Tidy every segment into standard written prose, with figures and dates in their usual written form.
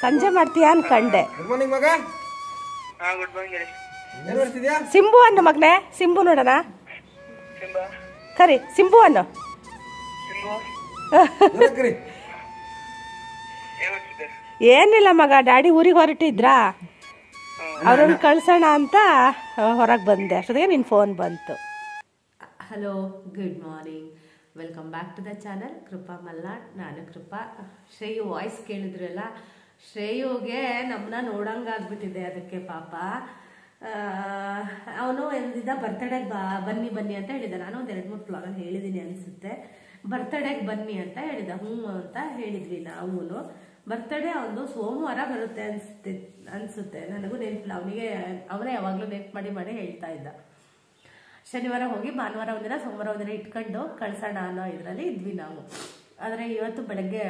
ಸಂಜೆ ಮಾಡ್ತೀಯಾ ಅನ್ಕಂಡೆ. Good morning ಮಗ. ಗುಡ್ ಮಾರ್ನಿಂಗ್ ಹೇಳಿ. ಏನು ಮಾಡ್ತಿದ್ಯಾ? ಸಿಂಬು ಅನ್ನು ಮಗನೇ, ಸಿಂಬು ನೋಡೋಣ. ಕರಿ ಸಿಂಬು ಅನ್ನು. ಏನಿಲ್ಲ ಮಗ, ಡ್ಯಾಡಿ ಊರಿಗೆ ಹೊರಟಿದ್ರಾ, ಅವ್ರನ್ನ ಕಳ್ಸೋಣ ಅಂತ ಹೊರಗೆ ಬಂದೆ. ಅಷ್ಟೊತ್ತಿಗೆ ನಿನ್ನ ಫೋನ್ ಬಂತು. Hello, good morning, welcome back to the channel Krupa Malnad. ನಾನು ಕೃಪಾ. ಶ್ರೇಯು ವಾಯ್ಸ್ ಕೇಳಿದ್ರಲ್ಲ, ಶ್ರೇಯುಗೆ ನಮ್ಮನ್ನ ನೋಡಂಗಾಗ್ಬಿಟ್ಟಿದೆ. ಅದಕ್ಕೆ ಪಾಪ ಅವನು ಎಂದಿದ್ದ ಬರ್ತಡೇಗೆ ಬನ್ನಿ ಬನ್ನಿ ಅಂತ ಹೇಳಿದ. ನಾನು ಒಂದು 2-3 ವ್ಲಾಗಲ್ಲಿ ಹೇಳಿದ್ದೀನಿ ಅನಿಸುತ್ತೆ. ಬರ್ತಡೇಗೆ ಬನ್ನಿ ಅಂತ ಹೇಳಿದ. ಅಂತ ಹೇಳಿದ್ವಿ ನಾವು. ಬರ್ತಡೇ ಅವನು ಸೋಮವಾರ ಬರುತ್ತೆ ಅನಿಸುತ್ತೆ. ನನಗೂ ನೆನಪಿಲ್ಲ. ಅವನೇ ಯಾವಾಗಲೂ ನೆನಪು ಮಾಡಿ ಹೇಳ್ತಾ ಇದ್ದ. ಶನಿವಾರ ಹೋಗಿ ಭಾನುವಾರ ಒಂದಿನ ಸೋಮವಾರ ಒಂದಿನ ಇಟ್ಕೊಂಡು ಕಳ್ಸೋಣ ಅನ್ನೋ ಇದರಲ್ಲಿ ಇದ್ವಿ ನಾವು. ಆದರೆ ಇವತ್ತು ಬೆಳಗ್ಗೆ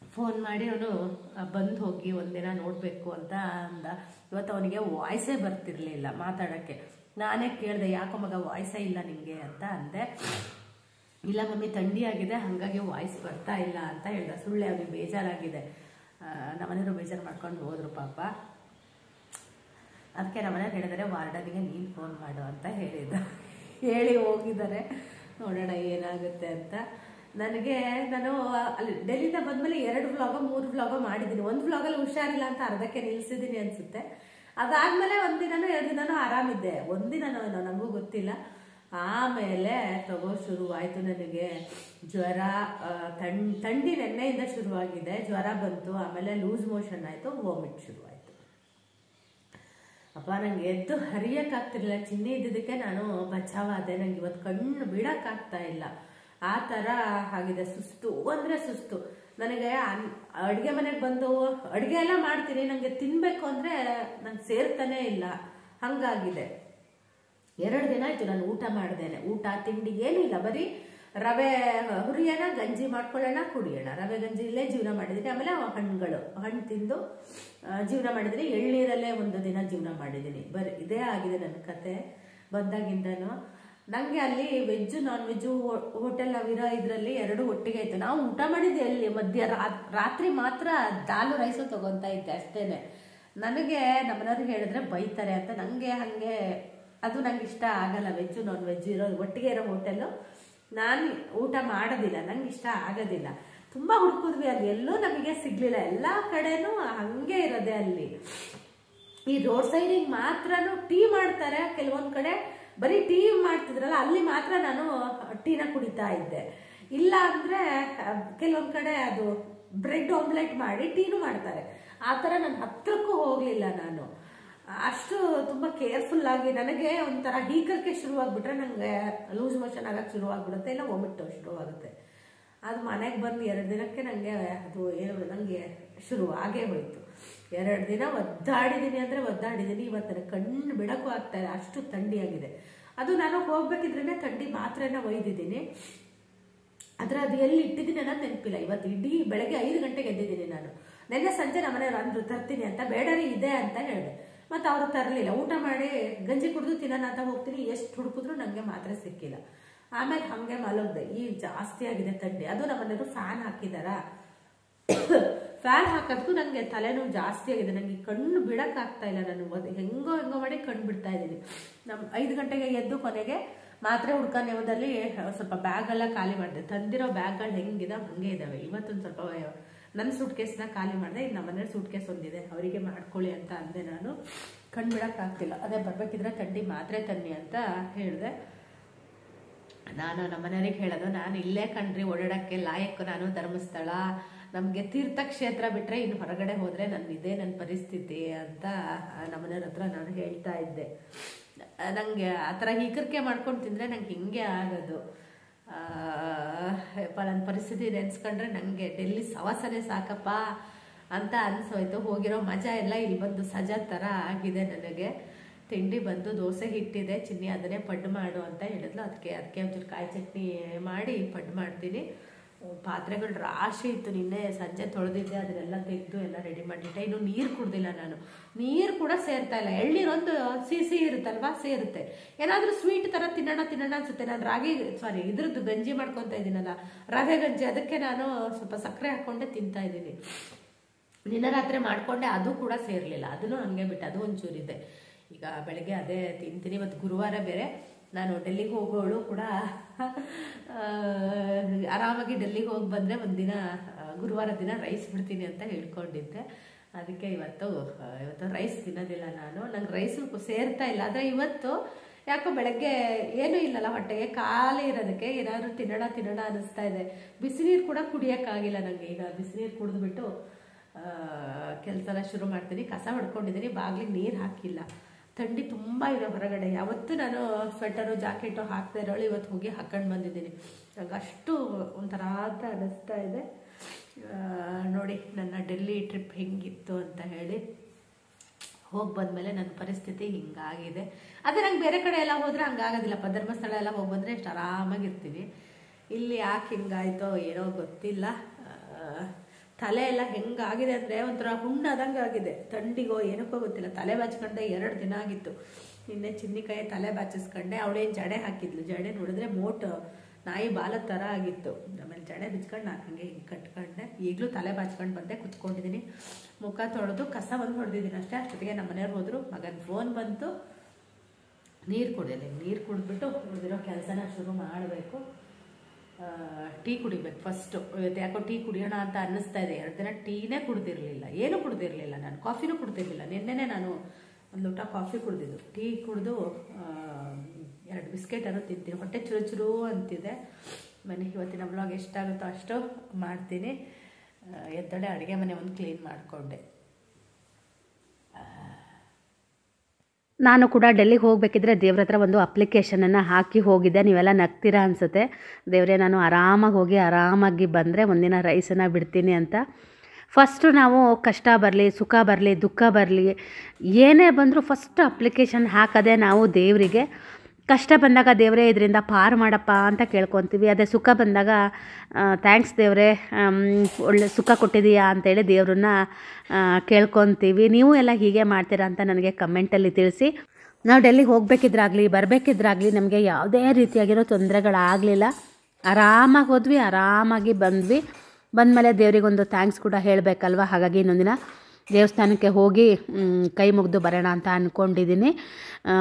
ಫೋನ್ ಮಾಡಿ ಅವನು ಬಂದು ಹೋಗಿ ಒಂದಿನ ನೋಡಬೇಕು ಅಂತ ಅಂದ. ಇವತ್ತು ಅವನಿಗೆ ವಾಯ್ಸೇ ಬರ್ತಿರ್ಲಿಲ್ಲ ಮಾತಾಡೋಕ್ಕೆ. ನಾನೇ ಕೇಳಿದೆ, ಯಾಕೋ ಮಗ ವಾಯ್ಸೇ ಇಲ್ಲ ನಿಮಗೆ ಅಂತ ಅಂದೆ. ಇಲ್ಲ ಮಮ್ಮಿ, ಥಂಡಿ ಆಗಿದೆ, ಹಾಗಾಗಿ ವಾಯ್ಸ್ ಬರ್ತಾ ಇಲ್ಲ ಅಂತ ಹೇಳ್ದ. ಸುಳ್ಳೆ, ಅವನಿಗೆ ಬೇಜಾರಾಗಿದೆ. ನಮ್ಮನೆಯವರು ಬೇಜಾರು ಮಾಡ್ಕೊಂಡು ಹೋದ್ರು ಪಾಪ. ಅದಕ್ಕೆ ನಮ್ಮನೆಯವ್ರು ಹೇಳಿದರೆ ವಾರ್ಡನಿಗೆ ನೀನು ಫೋನ್ ಮಾಡು ಅಂತ ಹೇಳಿ ಹೋಗಿದ್ದಾರೆ. ನೋಡೋಣ ಏನಾಗುತ್ತೆ ಅಂತ. ನಾನು ಅಲ್ಲಿ ಡೆಲ್ಲಿಂದ ಬಂದಮೇಲೆ 2 ವ್ಲಾಗೋ 3 ವ್ಲಾಗೋ ಮಾಡಿದ್ದೀನಿ. 1 ವ್ಲಾಗಲ್ಲಿ ಹುಷಾರಿಲ್ಲ ಅಂತ ಅರ್ಧಕ್ಕೆ ನಿಲ್ಲಿಸಿದ್ದೀನಿ ಅನಿಸುತ್ತೆ. ಅದಾದಮೇಲೆ 1 ದಿನನೋ 2 ದಿನನೋ ಆರಾಮಿದ್ದೆ. 1 ದಿನನೋ ಏನೋ ನನಗೂ ಗೊತ್ತಿಲ್ಲ. ಆಮೇಲೆ ಶುರುವಾಯಿತು ನನಗೆ ಜ್ವರ. ಥಂಡಿ ನೆನ್ನೆಯಿಂದ ಶುರುವಾಗಿದೆ. ಜ್ವರ ಬಂತು, ಆಮೇಲೆ ಲೂಸ್ ಮೋಷನ್ ಆಯಿತು, ವಾಮಿಟ್ ಶುರುವಾಯಿತು. ಅಪ್ಪ, ನಂಗೆ ಎದ್ದು ಹರಿಯೋಕ್ಕಾಗ್ತಿರ್ಲಿಲ್ಲ. ಚಿನ್ನಿ ಇದ್ದಿದ್ದಕ್ಕೆ ನಾನು ಬಚಾವಾದೆ. ನಂಗೆ ಇವತ್ತು ಕಣ್ಣು ಬಿಡೋಕ್ಕಾಗ್ತಾ ಇಲ್ಲ. ಆ ಥರ ಆಗಿದೆ. ಸುಸ್ತು ಅಂದರೆ ಸುಸ್ತು. ನನಗೆ ಅಡುಗೆ ಮನೆಗೆ ಬಂದು ಅಡುಗೆ ಎಲ್ಲ ಮಾಡ್ತೀನಿ, ನನಗೆ ತಿನ್ನಬೇಕು ಅಂದರೆ ನಂಗೆ ಸೇರ್ತಾನೆ ಇಲ್ಲ. ಹಾಗಾಗಿದೆ. 2 ದಿನ ಆಯಿತು ನಾನು ಊಟ ಮಾಡ್ದೇನೆ. ಊಟ ತಿಂಡಿ ಏನೂ ಇಲ್ಲ, ಬರೀ ರವೆ ಹುರಿಯೋಣ, ಗಂಜಿ ಮಾಡ್ಕೊಳ್ಳೋಣ, ಕುಡಿಯೋಣ. ರವೆ ಗಂಜಿ ಇಲ್ಲೇ ಜೀವನ ಮಾಡಿದ್ದೀನಿ. ಆಮೇಲೆ ಹಣ್ಣು ತಿಂದು ಜೀವನ ಮಾಡಿದ್ದೀನಿ. ಎಳ್ನೀರಲ್ಲೇ 1 ದಿನ ಜೀವನ ಮಾಡಿದ್ದೀನಿ. ಬರೀ ಇದೇ ಆಗಿದೆ ನನ್ನ ಕತೆ ಬಂದಾಗಿಂದನೂ. ನನಗೆ ಅಲ್ಲಿ ವೆಜ್ಜು ನಾನ್ ವೆಜ್ಜು ಹೋಟೆಲ್ ನಾವಿರೋ ಇದರಲ್ಲಿ 2 ಒಟ್ಟಿಗೆ ಇತ್ತು. ನಾವು ಊಟ ಮಾಡಿದ್ದೆ ಅಲ್ಲಿ ರಾತ್ರಿ ಮಾತ್ರ ದಾಲು ರೈಸು ತೊಗೊತಾ ಇದ್ದೆ ಅಷ್ಟೇ. ನನಗೆ ನಮ್ಮನೆಯವ್ರಿಗೆ ಹೇಳಿದ್ರೆ ಬೈತಾರೆ ಅಂತ ನನಗೆ ಹಾಗೆ ಅದು ನಂಗೆ ಇಷ್ಟ ಆಗಲ್ಲ. ವೆಜ್ಜು ನಾನ್ ವೆಜ್ಜು ಒಟ್ಟಿಗೆ ಇರೋ ಹೋಟೆಲ್ಲು ನಾನು ಊಟ ಮಾಡೋದಿಲ್ಲ, ನಂಗೆ ಇಷ್ಟ ಆಗೋದಿಲ್ಲ. ತುಂಬ ಹುಡುಕಿದ್ವಿ, ಅಲ್ಲಿ ಎಲ್ಲೂ ನಮಗೆ ಸಿಗಲಿಲ್ಲ. ಎಲ್ಲ ಕಡೆನೂ ಹಾಗೆ ಇರೋದೆ. ಅಲ್ಲಿ ಈ ರೋಡ್ ಸೈಡಿಗೆ ಮಾತ್ರ ಟೀ ಮಾಡ್ತಾರೆ. ಕೆಲವೊಂದು ಕಡೆ ಬರೀ ಟೀ ಮಾಡ್ತಿದ್ರಲ್ಲ, ಅಲ್ಲಿ ಮಾತ್ರ ನಾನು ಟೀನ ಕುಡಿತಾ ಇದ್ದೆ. ಇಲ್ಲ ಅಂದರೆ ಕೆಲವೊಂದು ಕಡೆ ಅದು ಬ್ರೆಡ್ ಆಮ್ಲೆಟ್ ಮಾಡಿ ಟೀನು ಮಾಡ್ತಾರೆ. ಆ ಥರ ನಾನು ಹತ್ರಕ್ಕೂ ಹೋಗಲಿಲ್ಲ. ನಾನು ಅಷ್ಟು ತುಂಬ ಕೇರ್ಫುಲ್ಲಾಗಿ, ನನಗೆ ಒಂಥರ ಹೀಕಕ್ಕೆ ಶುರುವಾಗ್ಬಿಟ್ರೆ ನನಗೆ ಲೂಸ್ ಮೋಷನ್ ಆಗೋಕ್ಕೆ ಶುರುವಾಗ್ಬಿಡುತ್ತೆ, ಇಲ್ಲ ವಾಮಿಟ್ ಶುರುವಾಗುತ್ತೆ. ಅದು ಮನೆಗೆ ಬಂದು 2 ದಿನಕ್ಕೆ ನನಗೆ ಅದು ಏನು ನನಗೆ ಶುರು ಆಗೇ ಹೋಯಿತು. 2 ದಿನ ಒದ್ದಾಡಿದ್ದೀನಿ ಅಂದರೆ ಒದ್ದಾಡಿದ್ದೀನಿ. ಇವತ್ತು ನನಗೆ ಕಣ್ಣು ಬಿಡೋಕ್ಕೂ ಆಗ್ತಾಯಿಲ್ಲ, ಅಷ್ಟು ಥಂಡಿಯಾಗಿದೆ. ಅದು ನಾನು ಹೋಗ್ಬೇಕಿದ್ರೇ ಥಂಡಿ ಮಾತ್ರೆನ ಒಯ್ದಿದ್ದೀನಿ. ಆದರೆ ಅದು ಎಲ್ಲಿ ಇಟ್ಟಿದ್ದೀನಿ ಅನ್ನೋದು ನೆನಪಿಲ್ಲ. ಇವತ್ತು ಇಡೀ ಬೆಳಗ್ಗೆ 5 ಗಂಟೆಗೆ ಎದ್ದಿದ್ದೀನಿ ನಾನು. ನೆನ್ನೆ ಸಂಜೆ ನಮ್ಮನೆಯವ್ರು ಅಂದರು ತರ್ತೀನಿ ಅಂತ, ಬೇಡರಿ ಇದೆ ಅಂತ ಹೇಳಿದೆ. ಮತ್ತು ಅವರು ತರಲಿಲ್ಲ. ಊಟ ಮಾಡಿ ಗಂಜಿ ಕುಡಿದು ತಿನ್ನೋಣ ಅಂತ ಹೋಗ್ತೀನಿ. ಎಷ್ಟು ಹುಡುಕಿದ್ರು ನನಗೆ ಮಾತ್ರೆ ಸಿಕ್ಕಿಲ್ಲ. ಆಮೇಲೆ ಹಾಗೆ ಮಲಗಿದೆ. ಈಗ ಜಾಸ್ತಿ ಆಗಿದೆ ಥಂಡಿ. ಅದು ನಮ್ಮನೆಯವರು ಫ್ಯಾನ್ ಹಾಕಿದಾರ. ಫ್ಯಾನ್ ಹಾಕೋದಕ್ಕೂ ನನಗೆ ತಲೆನೋವು ಜಾಸ್ತಿ ಆಗಿದೆ. ನನಗೆ ಕಣ್ಣು ಬಿಡೋಕ್ಕಾಗ್ತಾ ಇಲ್ಲ. ನಾನು ಹೆಂಗೋ ಮಾಡಿ ಕಣ್ಣು ಬಿಡ್ತಾ ಇದ್ದೀನಿ. 5 ಗಂಟೆಗೆ ಎದ್ದು ಕೊನೆಗೆ ಮಾತ್ರೆ ಹುಡ್ಕೊಂಡೇವದಲ್ಲಿ ಸ್ವಲ್ಪ ಬ್ಯಾಗೆಲ್ಲ ಖಾಲಿ ಮಾಡಿದೆ. ತಂದಿರೋ ಬ್ಯಾಗ್ಗಳು ಹೆಂಗಿದೆ ಹಾಗೆ ಇದ್ದಾವೆ. ಇವತ್ತೊಂದು ಸ್ವಲ್ಪ ನನ್ನ ಸೂಟ್ ಕೇಸ್ನ ಖಾಲಿ ಮಾಡಿದೆ. ಇನ್ನು ನಮ್ಮನೆಯವ್ರ ಸೂಟ್ ಕೇಸ್ ಒಂದಿದೆ, ಅವರಿಗೆ ಮಾಡ್ಕೊಳ್ಳಿ ಅಂತ ಅಂದೆ. ನಾನು ಕಣ್ಣು ಬಿಡೋಕ್ಕಾಗ್ತಿಲ್ಲ. ಅದೇ ಬರಬೇಕಿದ್ರೆ ಥಂಡಿ ಮಾತ್ರೆ ತನ್ನಿ ಅಂತ ಹೇಳಿದೆ. ನಾನು ನಮ್ಮನೆಯವ್ರಿಗೆ ಹೇಳೋದು, ನಾನು ಇಲ್ಲೇ ಕಣ್ರಿ ಓಡಾಡೋಕ್ಕೆ ಲಾಯಕ್. ನಾನು ಧರ್ಮಸ್ಥಳ, ನಮಗೆ ತೀರ್ಥಕ್ಷೇತ್ರ ಬಿಟ್ಟರೆ ಇನ್ನು ಹೊರಗಡೆ ಹೋದರೆ ಇದೇ ನನ್ನ ಪರಿಸ್ಥಿತಿ ಅಂತ ನಮ್ಮನೆಯವ್ರ ಹತ್ರ ನಾನು ಹೇಳ್ತಾ ಇದ್ದೆ. ನನಗೆ ಆ ಥರ ಹೀಕರಿಕೆ ಮಾಡ್ಕೊಂಡು ತಿಂದರೆ ನಂಗೆ ಹಿಂಗೆ ಆಗೋದು. ನನ್ನ ಪರಿಸ್ಥಿತಿ ನೆನೆಸ್ಕೊಂಡ್ರೆ ನನಗೆ ಡೆಲ್ಲಿ ಸವಾಸನೆ ಸಾಕಪ್ಪ ಅಂತ ಅನಿಸೋಯ್ತು. ಹೋಗಿರೋ ಮಜಾ ಎಲ್ಲ ಇಲ್ಲಿ ಬಂದು ಸಜಾ ಥರ ಆಗಿದೆ ನನಗೆ. ತಿಂಡಿ ಬಂದು ದೋಸೆ ಹಿಟ್ಟಿದೆ, ಚಿನ್ನಿ ಅದನ್ನೇ ಪಡ್ಡು ಮಾಡು ಅಂತ ಹೇಳಿದ್ಲು. ಅದಕ್ಕೆ ಒಂಚೂರು ಕಾಯಿ ಚಟ್ನಿ ಮಾಡಿ ಪಡ್ಡು ಮಾಡ್ತೀನಿ. ಪಾತ್ರೆಗಳು ರಾಶಿ ಇತ್ತು. ನಿನ್ನೆ ಸಂಜೆ ತೊಳೆದಿದ್ದೆ, ಅದನ್ನೆಲ್ಲ ತೆಗೆದು ಎಲ್ಲ ರೆಡಿ ಮಾಡಿಟ್ಟೆ. ಇನ್ನು ನೀರು ಕುಡ್ದಿಲ್ಲ ನಾನು. ನೀರು ಕೂಡ ಸೇರ್ತಾ ಇಲ್ಲ. ಎಳ್ನೀರೊಂದು ಸಿಹಿ ಇರುತ್ತಲ್ವಾ, ಸೇರುತ್ತೆ. ಏನಾದರೂ ಸ್ವೀಟ್ ಥರ ತಿನ್ನೋಣ ಅನಿಸುತ್ತೆ. ನಾನು ಇದ್ರದ್ದು ಗಂಜಿ ಮಾಡ್ಕೊತಾ ಇದ್ದೀನಲ್ಲ, ರವೆ ಗಂಜಿ, ಅದಕ್ಕೆ ನಾನು ಸ್ವಲ್ಪ ಸಕ್ಕರೆ ಹಾಕ್ಕೊಂಡೆ ತಿಂತಾ ಇದ್ದೀನಿ. ನಿನ್ನೆ ರಾತ್ರಿ ಮಾಡಿಕೊಂಡೆ, ಅದು ಕೂಡ ಸೇರಲಿಲ್ಲ, ಅದನ್ನು ಹಂಗೆ ಬಿಟ್ಟು ಅದು ಒಂಚೂರಿದೆ. ಈಗ ಬೆಳಗ್ಗೆ ಅದೇ ತಿಂತೀನಿ. ಇವತ್ತು ಗುರುವಾರ ಬೇರೆ, ನಾನು ಡೆಲ್ಲಿಗೆ ಹೋಗೋಳು ಕೂಡ ಆರಾಮಾಗಿ ಡೆಲ್ಲಿಗೆ ಹೋಗಿ ಬಂದರೆ ಒಂದಿನ ಗುರುವಾರ ದಿನ ರೈಸ್ ಬಿಡ್ತೀನಿ ಅಂತ ಹೇಳ್ಕೊಂಡಿದ್ದೆ. ಅದಕ್ಕೆ ಇವತ್ತು ರೈಸ್ ತಿನ್ನೋದಿಲ್ಲ ನಾನು. ನಂಗೆ ರೈಸು ಸೇರ್ತಾ ಇಲ್ಲ. ಆದರೆ ಇವತ್ತು ಯಾಕೋ ಬೆಳಗ್ಗೆ ಏನೂ ಇಲ್ಲಲ್ಲ, ಹೊಟ್ಟೆಗೆ ಖಾಲಿ ಇರೋದಕ್ಕೆ ಏನಾದರೂ ತಿನ್ನೋಣ ಅನ್ನಿಸ್ತಾ ಇದೆ. ಬಿಸಿನೀರು ಕೂಡ ಕುಡಿಯೋಕ್ಕಾಗಿಲ್ಲ ನನಗೆ. ಈಗ ಬಿಸಿನೀರು ಕುಡಿದ್ಬಿಟ್ಟು ಕೆಲಸ ಶುರು ಮಾಡ್ತೀನಿ. ಕಸ ಹೊಡ್ಕೊಂಡಿದ್ದೀನಿ, ಬಾಗಿಲಿಗೆ ನೀರು ಹಾಕಿಲ್ಲ. ಥಂಡಿ ತುಂಬ ಇದೆ ಹೊರಗಡೆ. ಯಾವತ್ತೂ ನಾನು ಸ್ವೆಟರು ಜಾಕೆಟು ಹಾಕ್ತಾ ಇರೋಳು, ಇವತ್ತು ಹೋಗಿ ಹಾಕೊಂಡು ಬಂದಿದ್ದೀನಿ. ನಂಗೆ ಅಷ್ಟು ಒಂಥರ ಅಂತ ಅನ್ನಿಸ್ತಾ ಇದೆ. ನೋಡಿ ನನ್ನ ಡೆಲ್ಲಿ ಟ್ರಿಪ್ ಹೆಂಗಿತ್ತು ಅಂತ ಹೇಳಿ. ಹೋಗಿ ಬಂದಮೇಲೆ ನನ್ನ ಪರಿಸ್ಥಿತಿ ಹಿಂಗಾಗಿದೆ. ಅದೇ ನಂಗೆ ಬೇರೆ ಕಡೆ ಎಲ್ಲ ಹೋದರೆ ಹಂಗಾಗೋದಿಲ್ಲಪ್ಪ. ಧರ್ಮಸ್ಥಳ ಎಲ್ಲ ಹೋಗಿ ಬಂದರೆ ಎಷ್ಟು ಆರಾಮಾಗಿರ್ತೀವಿ. ಇಲ್ಲಿ ಯಾಕೆ ಹಿಂಗಾಯ್ತೋ ಏನೋ ಗೊತ್ತಿಲ್ಲ. ತಲೆ ಎಲ್ಲ ಹೆಂಗಾಗಿದೆ ಅಂದರೆ ಒಂಥರ ಹುಣ್ಣಾದಂಗೆ ಆಗಿದೆ. ಥಂಡಿಗೋ ಏನಕ್ಕೋ ಗೊತ್ತಿಲ್ಲ. ತಲೆ ಬಾಚ್ಕೊಂಡೆ 2 ದಿನ ಆಗಿತ್ತು. ನಿನ್ನೆ ಚಿನ್ನಿಕಾಯಿ ತಲೆ ಬಾಚಿಸ್ಕೊಂಡೆ. ಅವಳೇನು ಜಡೆ ಹಾಕಿದ್ಲು. ಜಡೆ ನೋಡಿದ್ರೆ ಮೋಟು ನಾಯಿ ಬಾಲದ ಥರ ಆಗಿತ್ತು. ಆಮೇಲೆ ಜಡೆ ಬಿಚ್ಕೊಂಡು ನಾನು ಹಂಗೆ ಹಿಂಗೆ ಕಟ್ಕೊಂಡೆ. ಈಗಲೂ ತಲೆ ಬಾಚ್ಕೊಂಡು ಬಂದೆ, ಕುತ್ಕೊಂಡಿದ್ದೀನಿ. ಮುಖ ತೊಳೆದು ಕಸ ಒಂದು ಹೊಡೆದಿದ್ದೀನಿ ಅಷ್ಟೇ. ಅಷ್ಟೊತ್ತಿಗೆ ನಮ್ಮ ಮನೆಯವ್ರು ಹೋದರು. ಮಗನ ಫೋನ್ ಬಂತು. ನೀರು ಕುಡಿದಿದ್ದೀನಿ. ನೀರು ಕುಡಿದ್ಬಿಟ್ಟು ಉಳಿದಿರೋ ಕೆಲಸನ ಶುರು ಮಾಡಬೇಕು. ಟೀ ಕುಡಿಬೇಕು ಫಸ್ಟು. ಇವತ್ತು ಯಾಕೋ ಟೀ ಕುಡಿಯೋಣ ಅಂತ ಅನ್ನಿಸ್ತಾ ಇದೆ. 2 ದಿನ ಟೀನೇ ಕುಡ್ದಿರಲಿಲ್ಲ, ಏನೂ ಕುಡ್ದಿರಲಿಲ್ಲ. ನಾನು ಕಾಫಿನೂ ಕುಡ್ದಿರಲಿಲ್ಲ. ನಿನ್ನೆನೇ ನಾನು ಒಂದು ಲೋಟ ಕಾಫಿ ಕುಡಿದಿದ್ದು. ಟೀ ಕುಡಿದು 2 ಬಿಸ್ಕೆಟನ್ನು ತಿಂತೀನಿ. ಹೊಟ್ಟೆ ಚುರು ಅಂತಿದೆ. ಮನೆಗೆ ಇವತ್ತಿನ ಬ್ಲಾಗ್ ಎಷ್ಟಾಗುತ್ತೋ ಅಷ್ಟು ಮಾಡ್ತೀನಿ. ಎದ್ದಡೆ ಅಡುಗೆ ಮನೆ ಒಂದು ಕ್ಲೀನ್ ಮಾಡಿಕೊಂಡೆ. ನಾನು ಕೂಡ ಡೆಲ್ಲಿಗೆ ಹೋಗಬೇಕಿದ್ರೆ ದೇವ್ರ ಹತ್ರ ಒಂದು ಅಪ್ಲಿಕೇಶನನ್ನು ಹಾಕಿ ಹೋಗಿದ್ದೆ. ನೀವೆಲ್ಲ ನಗ್ತೀರಾ ಅನಿಸುತ್ತೆ. ದೇವರೇ, ನಾನು ಆರಾಮಾಗಿ ಹೋಗಿ ಆರಾಮಾಗಿ ಬಂದರೆ ಒಂದಿನ ರೈಸನ್ನು ಬಿಡ್ತೀನಿ ಅಂತ. ಫಸ್ಟು ನಾವು ಕಷ್ಟ ಬರಲಿ, ಸುಖ ಬರಲಿ, ದುಃಖ ಬರಲಿ, ಏನೇ ಬಂದರೂ ಫಸ್ಟ್ ಅಪ್ಲಿಕೇಶನ್ ಹಾಕೋದೆ ನಾವು ದೇವರಿಗೆ. ಕಷ್ಟ ಬಂದಾಗ ದೇವರೇ ಇದರಿಂದ ಪಾರು ಮಾಡಪ್ಪ ಅಂತ ಕೇಳ್ಕೊತೀವಿ. ಅದೇ ಸುಖ ಬಂದಾಗ ಥ್ಯಾಂಕ್ಸ್ ದೇವರೇ, ಒಳ್ಳೆ ಸುಖ ಕೊಟ್ಟಿದೀಯಾ ಅಂತೇಳಿ ದೇವ್ರನ್ನ ಕೇಳ್ಕೊತೀವಿ. ನೀವು ಎಲ್ಲ ಹೀಗೆ ಮಾಡ್ತೀರಾ ಅಂತ ನನಗೆ ಕಮೆಂಟಲ್ಲಿ ತಿಳಿಸಿ. ನಾವು ಡೆಲ್ಲಿಗೆ ಹೋಗಬೇಕಿದ್ರಾಗಲಿ ಬರಬೇಕಿದ್ರಾಗಲಿ ನಮಗೆ ಯಾವುದೇ ರೀತಿಯಾಗಿರೋ ತೊಂದರೆಗಳಾಗಲಿಲ್ಲ. ಆರಾಮಾಗಿ ಹೋದ್ವಿ, ಆರಾಮಾಗಿ ಬಂದ್ವಿ. ಬಂದಮೇಲೆ ದೇವರಿಗೊಂದು ಥ್ಯಾಂಕ್ಸ್ ಕೂಡ ಹೇಳಬೇಕಲ್ವ. ಹಾಗಾಗಿ ಇನ್ನೊಂದಿನ ದೇವಸ್ಥಾನಕ್ಕೆ ಹೋಗಿ ಕೈ ಮುಗಿದು ಬರೋಣ ಅಂತ ಅಂದ್ಕೊಂಡಿದ್ದೀನಿ.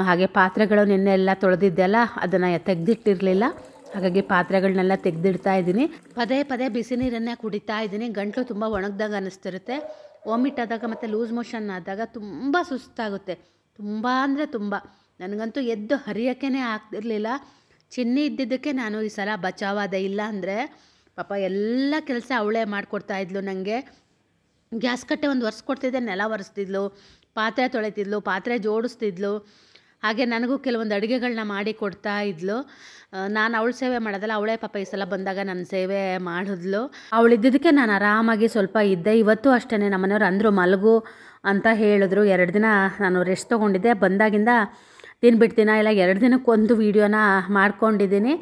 ಹಾಗೆ ಪಾತ್ರೆಗಳು ನಿನ್ನೆ ಎಲ್ಲ ತೊಳೆದಿದ್ದೆಲ್ಲ ಅದನ್ನು ತೆಗೆದಿಟ್ಟಿರಲಿಲ್ಲ. ಹಾಗಾಗಿ ಪಾತ್ರೆಗಳನ್ನೆಲ್ಲ ತೆಗೆದಿಡ್ತಾ ಇದ್ದೀನಿ. ಪದೇ ಪದೇ ಬಿಸಿ ನೀರನ್ನೇ ಕುಡಿತಾ ಇದ್ದೀನಿ. ಗಂಟಲು ತುಂಬ ಒಣಗ್ದಾಗ ಅನ್ನಿಸ್ತಿರುತ್ತೆ. ವಾಮಿಟ್ ಆದಾಗ ಮತ್ತು ಲೂಸ್ ಮೋಷನ್ ಆದಾಗ ತುಂಬ ಸುಸ್ತಾಗುತ್ತೆ. ತುಂಬ ಅಂದರೆ ತುಂಬ. ನನಗಂತೂ ಎದ್ದು ಹರಿಯೋಕ್ಕೇ ಆಗ್ತಿರಲಿಲ್ಲ. ಚಿನ್ನಿ ಇದ್ದಿದ್ದಕ್ಕೆ ನಾನು ಈ ಸಲ ಬಚಾವಾದೆ. ಇಲ್ಲ ಅಂದರೆ ಪಾಪ ಎಲ್ಲ ಕೆಲಸ ಅವಳೇ ಮಾಡಿಕೊಡ್ತಾಯಿದ್ಲು ನನಗೆ. ಗ್ಯಾಸ್ ಕಟ್ಟೆ ಒಂದು ಒರೆಸ್ಕೊಡ್ತಿದ್ದೆ, ನೆಲ ಒರೆಸ್ತಿದ್ಲು, ಪಾತ್ರೆ ತೊಳಿತಿದ್ಲು, ಪಾತ್ರೆ ಜೋಡಿಸ್ತಿದ್ಲು. ಹಾಗೆ ನನಗೂ ಕೆಲವೊಂದು ಅಡುಗೆಗಳನ್ನ ಮಾಡಿ ಕೊಡ್ತಾ ಇದ್ಲು. ನಾನು ಅವಳ ಸೇವೆ ಮಾಡೋದಲ್ಲ, ಅವಳೇ ಪಾಪ ಈ ಸಲ ಬಂದಾಗ ನನ್ನ ಸೇವೆ ಮಾಡಿದ್ಲು. ಅವಳಿದ್ದಕ್ಕೆ ನಾನು ಆರಾಮಾಗಿ ಸ್ವಲ್ಪ ಇದ್ದೆ. ಇವತ್ತು ಅಷ್ಟೇ ನಮ್ಮ ಮನೆಯವ್ರು ಅಂದರು ಮಲಗು ಅಂತ ಹೇಳಿದ್ರು. 2 ದಿನ ನಾನು ರೆಸ್ಟ್ ತೊಗೊಂಡಿದ್ದೆ. ಬಂದಾಗಿಂದ ತಿನ್ಬಿಡ್ತೀನ ಇಲ್ಲ 2 ದಿನಕ್ಕೊಂದು ವೀಡಿಯೋನ ಮಾಡ್ಕೊಂಡಿದ್ದೀನಿ.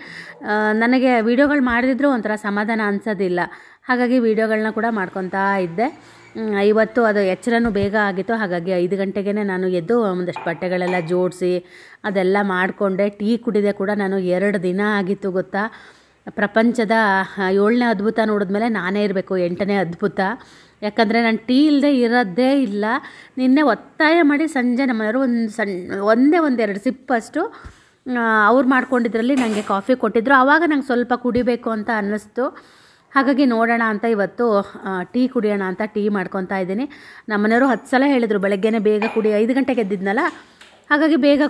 ನನಗೆ ವೀಡಿಯೋಗಳು ಮಾಡಿದ್ರು ಒಂಥರ ಸಮಾಧಾನ ಅನಿಸೋದಿಲ್ಲ. ಹಾಗಾಗಿ ವೀಡಿಯೋಗಳನ್ನ ಕೂಡ ಮಾಡ್ಕೊತಾ ಇದ್ದೆ. ಇವತ್ತು ಅದು ಎಚ್ಚರನೂ ಬೇಗ ಆಗಿತ್ತು. ಹಾಗಾಗಿ 5 ಗಂಟೆಗೆ ನಾನು ಎದ್ದು ಒಂದಷ್ಟು ಬಟ್ಟೆಗಳೆಲ್ಲ ಜೋಡಿಸಿ ಅದೆಲ್ಲ ಮಾಡಿಕೊಂಡೆ. ಟೀ ಕುಡಿದೆ ಕೂಡ ನಾನು 2 ದಿನ ಆಗಿತ್ತು ಗೊತ್ತಾ. ಪ್ರಪಂಚದ 7ನೇ ಅದ್ಭುತ ನೋಡಿದ್ಮೇಲೆ ನಾನೇ ಇರಬೇಕು 8ನೇ ಅದ್ಭುತ. ಯಾಕಂದರೆ ನಾನು ಟೀ ಇಲ್ಲದೆ ಇರೋದೇ ಇಲ್ಲ. ನಿನ್ನೆ ಒತ್ತಾಯ ಮಾಡಿ ಸಂಜೆ ನಮ್ಮನೆಯವರು ಒಂದೇ 2 ಸಿಪ್ಪಷ್ಟು ಅವ್ರು ಮಾಡ್ಕೊಂಡಿದ್ರಲ್ಲಿ ನನಗೆ ಕಾಫಿ ಕೊಟ್ಟಿದ್ದರು. ಆವಾಗ ನಂಗೆ ಸ್ವಲ್ಪ ಕುಡಿಬೇಕು ಅಂತ ಅನ್ನಿಸ್ತು. ಹಾಗಾಗಿ ನೋಡೋಣ ಅಂತ ಇವತ್ತು ಟೀ ಕುಡಿಯೋಣ ಅಂತ ಟೀ ಮಾಡ್ಕೊತಾ ಇದ್ದೀನಿ. ನಮ್ಮನೆಯವರು 10 ಸಲ ಹೇಳಿದರು ಬೆಳಗ್ಗೆನೇ ಬೇಗ ಕುಡಿ, 5 ಗಂಟೆಗೆ ಎದ್ದಿದ್ನಲ್ಲ, ಹಾಗಾಗಿ ಬೇಗ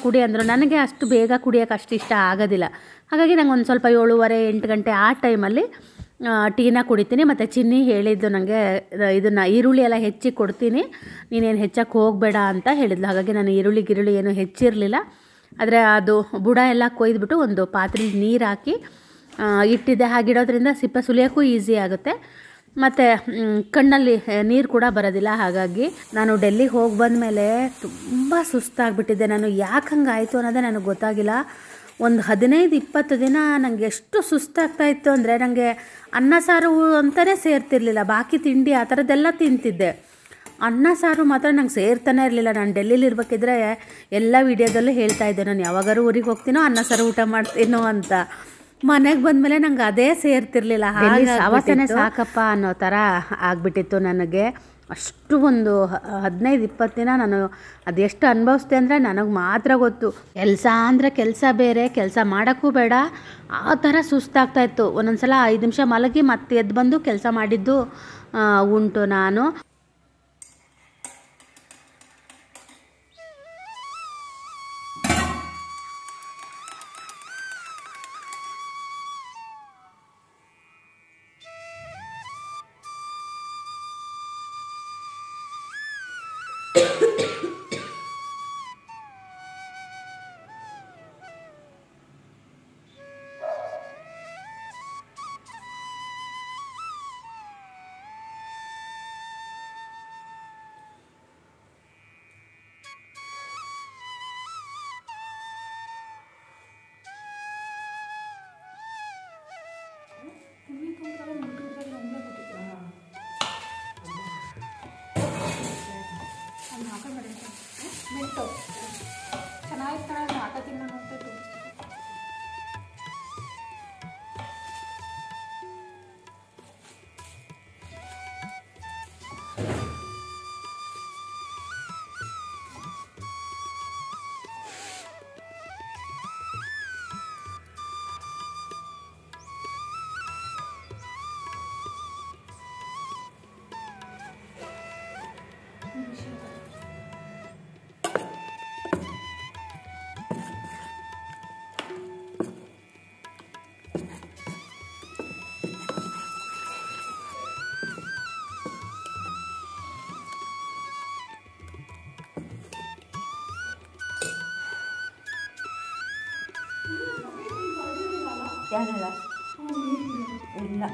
ಕುಡಿ ಅಂದರು. ನನಗೆ ಅಷ್ಟು ಬೇಗ ಕುಡಿಯೋಕೆ ಅಷ್ಟು ಇಷ್ಟ ಆಗೋದಿಲ್ಲ. ಹಾಗಾಗಿ ನಂಗೆ ಒಂದು ಸ್ವಲ್ಪ 7:30 8 ಗಂಟೆ ಆ ಟೈಮಲ್ಲಿ ಟೀನ ಕುಡಿತೀನಿ. ಮತ್ತು ಚಿನ್ನಿ ಹೇಳಿದ್ದು ನನಗೆ ಇದನ್ನು ಈರುಳ್ಳಿ ಎಲ್ಲ ಹೆಚ್ಚಿ ಕೊಡ್ತೀನಿ, ನೀನೇನು ಹೆಚ್ಚಕ್ಕೆ ಹೋಗಬೇಡ ಅಂತ ಹೇಳಿದ್ಲು. ಹಾಗಾಗಿ ನಾನು ಈರುಳ್ಳಿ ಏನು ಹೆಚ್ಚಿರಲಿಲ್ಲ. ಆದರೆ ಅದು ಬುಡ ಎಲ್ಲ ಕೊಯ್ದುಬಿಟ್ಟು ಒಂದು ಪಾತ್ರೆಲಿ ನೀರು ಹಾಕಿ ಇಟ್ಟಿದ್ದೆ. ಹಾಗಿಡೋದ್ರಿಂದ ಸಿಪ್ಪೆ ಸುಲಿಯೋಕ್ಕೂ ಈಸಿ ಆಗುತ್ತೆ ಮತ್ತು ಕಣ್ಣಲ್ಲಿ ನೀರು ಕೂಡ ಬರೋದಿಲ್ಲ. ಹಾಗಾಗಿ ನಾನು ಡೆಲ್ಲಿಗೆ ಹೋಗಿ ಬಂದಮೇಲೆ ತುಂಬ ಸುಸ್ತಾಗಿಬಿಟ್ಟಿದ್ದೆ. ನಾನು ಯಾಕೆ ಹಂಗಾಯಿತು ಅನ್ನೋದೇ ನನಗೆ ಗೊತ್ತಾಗಿಲ್ಲ. ಒಂದು 15-20 ದಿನ ನನಗೆ ಎಷ್ಟು ಸುಸ್ತಾಗ್ತಾಯಿತ್ತು ಅಂದರೆ ನನಗೆ ಅನ್ನ ಸಾರು ಅಂತಲೇ ಸೇರ್ತಿರ್ಲಿಲ್ಲ. ಬಾಕಿ ತಿಂಡಿ ಆ ಥರದ್ದೆಲ್ಲ ತಿಂತಿದ್ದೆ. ಅನ್ನ ಸಾರು ಮಾತ್ರ ನಂಗೆ ಸೇರ್ತಾನೆ ಇರಲಿಲ್ಲ. ನಾನು ಡೆಲ್ಲಿಲಿ ಇರಬೇಕಿದ್ರೆ ಎಲ್ಲ ವೀಡಿಯೋದಲ್ಲೂ ಹೇಳ್ತಾಯಿದ್ದೆ, ನಾನು ಯಾವಾಗಾರು ಊರಿಗೆ ಹೋಗ್ತೀನೋ ಅನ್ನ ಸಾರು ಊಟ ಮಾಡ್ತೀನೋ ಅಂತ. ಮನೆಗೆ ಬಂದಮೇಲೆ ನಂಗೆ ಅದೇ ಸೇರ್ತಿರ್ಲಿಲ್ಲ, ಆವಾಸನೆ ಸಾಕಪ್ಪ ಅನ್ನೋ ಥರ ಆಗ್ಬಿಟ್ಟಿತ್ತು ನನಗೆ. ಅಷ್ಟು ಒಂದು 15-20 ದಿನ ನಾನು ಅದೆಷ್ಟು ಅನುಭವಿಸ್ದೆ ಅಂದರೆ ನನಗೆ ಮಾತ್ರ ಗೊತ್ತು. ಕೆಲಸ ಅಂದರೆ ಕೆಲಸ ಬೇರೆ, ಕೆಲಸ ಮಾಡೋಕ್ಕೂ ಬೇಡ, ಆ ಥರ ಸುಸ್ತಾಗ್ತಾಯಿತ್ತು. ಒಂದೊಂದು ಸಲ 5 ನಿಮಿಷ ಮಲಗಿ ಮತ್ತೆ ಎದ್ದು ಬಂದು ಕೆಲಸ ಮಾಡಿದ್ದು ಉಂಟು ನಾನು. ಯಾರಿಲ್ಲ ಇಲ್ಲ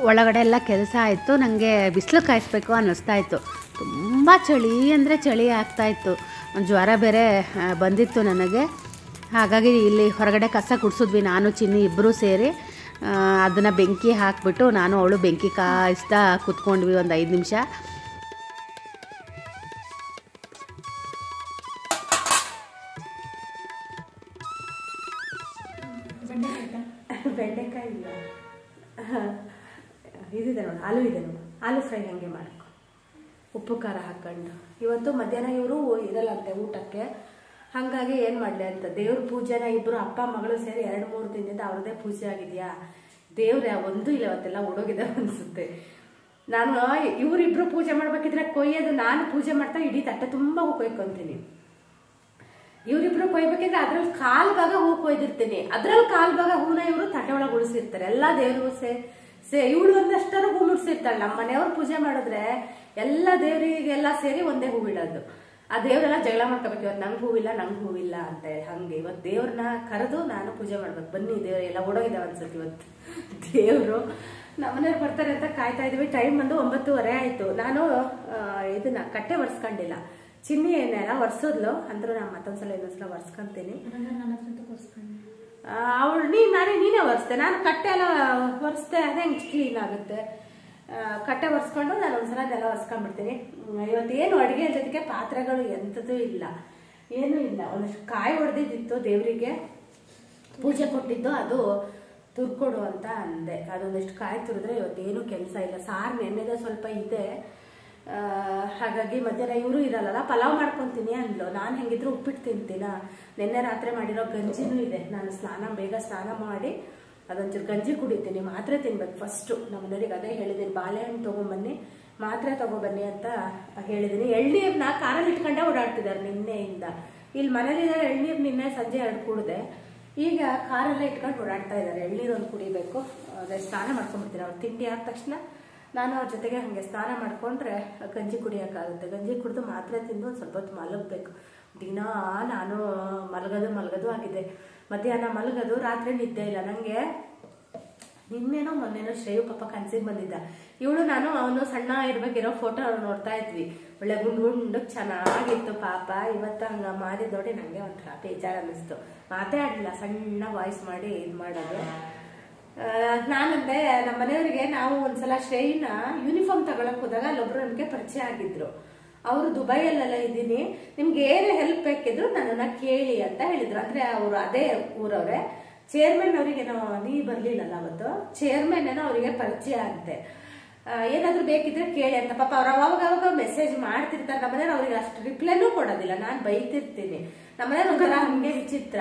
ಒಳಗಡೆ ಎಲ್ಲ ಕೆಲಸ ಆಯಿತು. ನನಗೆ ಬಿಸಿಲು ಕಾಯಿಸ್ಬೇಕು ಅನ್ನಿಸ್ತಾ ಇತ್ತು. ತುಂಬ ಚಳಿ ಅಂದರೆ ಚಳಿ ಆಗ್ತಾಯಿತ್ತು. ಜ್ವರ ಬೇರೆ ಬಂದಿತ್ತು ನನಗೆ. ಹಾಗಾಗಿ ಇಲ್ಲಿ ಹೊರಗಡೆ ಕಸ ಗುಡಿಸಿದ್ವಿ, ನಾನು ಚಿನ್ನಿ ಇಬ್ಬರೂ ಸೇರಿ. ಅದನ್ನು ಬೆಂಕಿ ಹಾಕಿಬಿಟ್ಟು ನಾನು ಅವಳು ಬೆಂಕಿ ಕಾಯಿಸ್ತಾ ಕೂತ್ಕೊಂಡ್ವಿ ಒಂದು 5 ನಿಮಿಷ. ಬೆಂಡೆಕಾಯಿ ಇಲ್ಲ, ಇದಿದೆ ನೋಡು, ಆಲೂ ಇದೆ ನೋಡು. ಆಲೂ ಫ್ರೈ ಹಂಗೆ ಮಾಡ್ಕೊ, ಉಪ್ಪು ಖಾರ ಹಾಕ್ಕೊಂಡು. ಇವತ್ತು ಮಧ್ಯಾಹ್ನ ಇವರು ಇರಲ್ಲಂತೆ ಊಟಕ್ಕೆ, ಹಾಗಾಗಿ ಏನು ಮಾಡಲಿ ಅಂತ ದೇವ್ರ ಪೂಜೆನ ಇಬ್ಬರು ಅಪ್ಪ ಮಗಳು ಸೇರಿ 2-3 ದಿನದಿಂದ ಅವ್ರದ್ದೇ ಪೂಜೆ ಆಗಿದೆಯಾ. ದೇವ್ರ ಒಂದು ಇಲ್ಲ, ಅವತ್ತೆಲ್ಲ ಓಡೋಗಿದೆ ಅನಿಸುತ್ತೆ. ನಾನು ಇವರಿಬ್ರು ಪೂಜೆ ಮಾಡ್ಬೇಕಿದ್ರೆ ಕೊಯ್ಯೋದು, ನಾನು ಪೂಜೆ ಮಾಡ್ತಾ ಇಡೀ ತಟ್ಟೆ ತುಂಬ ಹೂ ಕೊಯ್ಕೊಂತೀನಿ. ಇವರಿಬ್ರು ಕೊಯ್ಬೇಕಿದ್ರೆ ಅದ್ರಲ್ಲಿ 1/4 ಭಾಗ ಹೂ ಕೊಯ್ದಿರ್ತೀನಿ, ಅದ್ರಲ್ಲಿ 1/4 ಭಾಗ ಹೂನ ಇವರು ತಟ್ಟೆ ಒಳಗೆ ಉಳಿಸಿರ್ತಾರೆ. ಎಲ್ಲ ದೇವ್ರಿಗೂ ಇವಳು ಒಂದಷ್ಟರ ಹೂ ಮುಡ್ಸಿರ್ತಾಳೆ. ನಮ್ಮ ಮನೆಯವ್ರು ಪೂಜೆ ಮಾಡಿದ್ರೆ ಎಲ್ಲ ದೇವರಿಗೆಲ್ಲ ಸೇರಿ ಒಂದೇ ಹೂ ಇಡೋದು. ಆ ದೇವರೆಲ್ಲ ಜಗಳ ಮಾಡ್ಕೋಬೇಕು, ಇವತ್ತು ನಂಗೆ ಹೂವಿಲ್ಲ ನಂಗೆ ಹೂವಿಲ್ಲ ಅಂತ ಹೇಳಿ. ಹಂಗೆ ಇವತ್ತು ದೇವ್ರನ್ನ ಕರೆದು ನಾನು ಪೂಜೆ ಮಾಡ್ಬೇಕು. ಬನ್ನಿ, ದೇವ್ರ ಎಲ್ಲ ಓಡೋಗಿದ್ದಾವೆ ಅನ್ಸುತ್ತೆ ಇವತ್ತು. ದೇವರು ನಮ್ಮನೆಯವ್ರು ಬರ್ತಾರೆ ಅಂತ ಕಾಯ್ತಾ ಇದೀವಿ. ಟೈಮ್ ಬಂದು 9:30 ಆಯ್ತು. ನಾನು ಇದನ್ನ ಕಟ್ಟೆ ಒರೆಸ್ಕೊಂಡಿಲ್ಲ. ಚಿನ್ನಿ ಏನೆಲ್ಲ ಒರೆಸೋದ್ಲು ಅಂದ್ರೂ ನಾನು ಮತ್ತೊಂದ್ಸಲ ಇನ್ನೊಂದ್ಸಲ ಒರೆಸ್ಕೊಂತೀನಿ. ಅವಳು ನೀನೇ ಒರೆಸ್ತೆ, ನಾನು ಕಟ್ಟೆ ಎಲ್ಲ ಒರೆಸ್ತೆ, ಅದೇ ಹೆಂಗೆ ಕ್ಲೀನ್ ಆಗುತ್ತೆ. ಕಟ್ಟೆ ಒರೆಸ್ಕೊಂಡು ನಾನು ಒಂದ್ಸಲ ಅದೆಲ್ಲ ಒರೆಸ್ಕೊಂಡ್ಬಿಡ್ತೀನಿ. ಇವತ್ತೇನು ಅಡುಗೆ ಜೊತೆಗೆ ಪಾತ್ರೆಗಳು ಎಂಥದ್ದು ಇಲ್ಲ, ಏನೂ ಇಲ್ಲ. ಒಂದಷ್ಟು ಕಾಯಿ ಹೊಡೆದಿದ್ದಿತ್ತು ದೇವರಿಗೆ ಪೂಜೆ ಕೊಟ್ಟಿದ್ದು, ಅದು ತುರ್ಕೊಡು ಅಂತ ಅಂದೆ. ಅದೊಂದಷ್ಟು ಕಾಯಿ ತುರಿದ್ರೆ ಇವತ್ತೇನು ಕೆಲಸ ಇಲ್ಲ. ಸಾರು ನೆನ್ನೆದೇ ಸ್ವಲ್ಪ ಇದೆ, ಹಾಗಾಗಿ ಮಧ್ಯಾಹ್ನ ಇವರು ಇರಲ್ಲ, ಪಲಾವ್ ಮಾಡ್ಕೊತೀನಿ ಅಂದ್ಲು. ನಾನು ಹೆಂಗಿದ್ರು ಉಪ್ಪಿಟ್ಟು ತಿಂತೀನ. ನಿನ್ನೆ ರಾತ್ರಿ ಮಾಡಿರೋ ಗಂಜಿನೂ ಇದೆ. ನಾನು ಬೇಗ ಸ್ನಾನ ಮಾಡಿ ಅದೊಂಚೂರು ಗಂಜಿ ಕುಡಿತೀನಿ. ಮಾತ್ರೆ ತಿನ್ಬೇಕು ಫಸ್ಟು. ನಮ್ಮನೆಯವ್ರಿಗೆ ಅದೇ ಹೇಳಿದ್ದೀನಿ, ಬಾಳೆಹಣ್ಣು ತೊಗೊಂಬನ್ನಿ, ಮಾತ್ರೆ ತೊಗೊಬನ್ನಿ ಅಂತ ಹೇಳಿದ್ದೀನಿ. ಎಳ್ನೀರನ್ನ ಕಾರಲ್ಲಿ ಇಟ್ಕೊಂಡೇ ಓಡಾಡ್ತಿದ್ದಾರೆ ನಿನ್ನೆಯಿಂದ. ಇಲ್ಲಿ ಮನೇಲಿದ್ದಾರೆ ಎಳ್ನೀರು, ನಿನ್ನೆ ಸಂಜೆ 2 ಕುಡಿದೆ. ಈಗ ಕಾರೆಲ್ಲ ಇಟ್ಕೊಂಡು ಓಡಾಡ್ತಾ ಇದ್ದಾರೆ. ಎಳ್ನೀರು ಒಂದು ಕುಡಿಬೇಕು. ಅದೇ ಸ್ನಾನ ಮಾಡ್ಕೊಂಡ್ಬಿಡ್ತೀನಿ. ಅವ್ರು ತಿಂಡಿ ಆದ ತಕ್ಷಣ ನಾನು ಅವ್ರ ಜೊತೆಗೆ ಹಾಗೆ ಸ್ನಾನ ಮಾಡಿಕೊಂಡ್ರೆ ಗಂಜಿ ಕುಡಿಯೋಕ್ಕಾಗುತ್ತೆ. ಗಂಜಿ ಕುಡಿದು ಮಾತ್ರೆ ತಿಂದು ಒಂದು ಸ್ವಲ್ಪ ಹೊತ್ತು ಮಲಗಬೇಕು. ದಿನ ನಾನು ಮಲಗೋದು ಆಗಿದೆ. ಮಧ್ಯಾಹ್ನ ಮಲಗೋದು, ರಾತ್ರಿ ನಿದ್ದೆ ಇಲ್ಲ ನನಗೆ. ನಿನ್ನೆನೋ ಮೊನ್ನೆನೋ ಶ್ರೇಯು ಪಾಪ ಕನ್ಸಿಗೆ ಬಂದಿದ್ದ. ಇವಳು ನಾನು ಅವನು ಸಣ್ಣ ಇರ್ಬೇಕಿರೋ ಫೋಟೋ ನೋಡ್ತಾ ಇದ್ವಿ. ಒಳ್ಳೆ ಗುಂಡು ಚೆನ್ನಾಗಿತ್ತು ಪಾಪ. ಇವತ್ತು ಹಂಗ ಮಾಡಿದ್ ನೋಡಿ ನಂಗೆ ಒಂಥರ ಬೇಜಾರು ಅನ್ನಿಸ್ತು. ಮಾತೇ ಆಡಲಿಲ್ಲ, ಸಣ್ಣ ವಾಯ್ಸ್ ಮಾಡಿ ಇದು ಮಾಡೋದು. ನಾನಂದೆ ನಮ್ಮ ಮನೆಯವರಿಗೆ, ನಾವು ಒಂದ್ಸಲ ಶ್ರೇಯಿನ ಯೂನಿಫಾರ್ಮ್ ತಗೊಳಕ್ ಹೋದಾಗ ಅಲ್ಲೊಬ್ರು ನಮ್ಗೆ ಪರಿಚಯ ಆಗಿದ್ರು. ಅವರು ದುಬೈಯಲ್ಲೆಲ್ಲ ಇದ್ದೀನಿ, ನಿಮ್ಗೆ ಏನು ಹೆಲ್ಪ್ ಬೇಕಿದ್ರು ನನ್ನನ್ನ ಕೇಳಿ ಅಂತ ಹೇಳಿದ್ರು. ಅಂದ್ರೆ ಅವರು ಅದೇ ಊರವ್ರೆ. ಚೇರ್ಮನ್ ಅವರಿಗೇನೋ ನೀ ಬರ್ಲಿಲ್ಲಲ್ಲ ಅವತ್ತು, ಚೇರ್ಮನ್ ಏನೋ ಅವರಿಗೆ ಪರಿಚಯ ಅಂತೆ. ಏನಾದ್ರು ಬೇಕಿದ್ರೆ ಕೇಳಿ ಅಂತ. ಪಾಪ ಅವ್ರು ಅವಾಗ ಮೆಸೇಜ್ ಮಾಡ್ತಿರ್ತಾರೆ. ನಮ್ಮನೇಲಿ ಅವ್ರಿಗೆ ಅಷ್ಟು ರಿಪ್ಲೈನೂ ಕೊಡೋದಿಲ್ಲ. ನಾನು ಬೈತಿರ್ತೀನಿ. ನಮ್ಮನೇಲಿ ಒಂಥರ ಹಂಗೆ ವಿಚಿತ್ರ.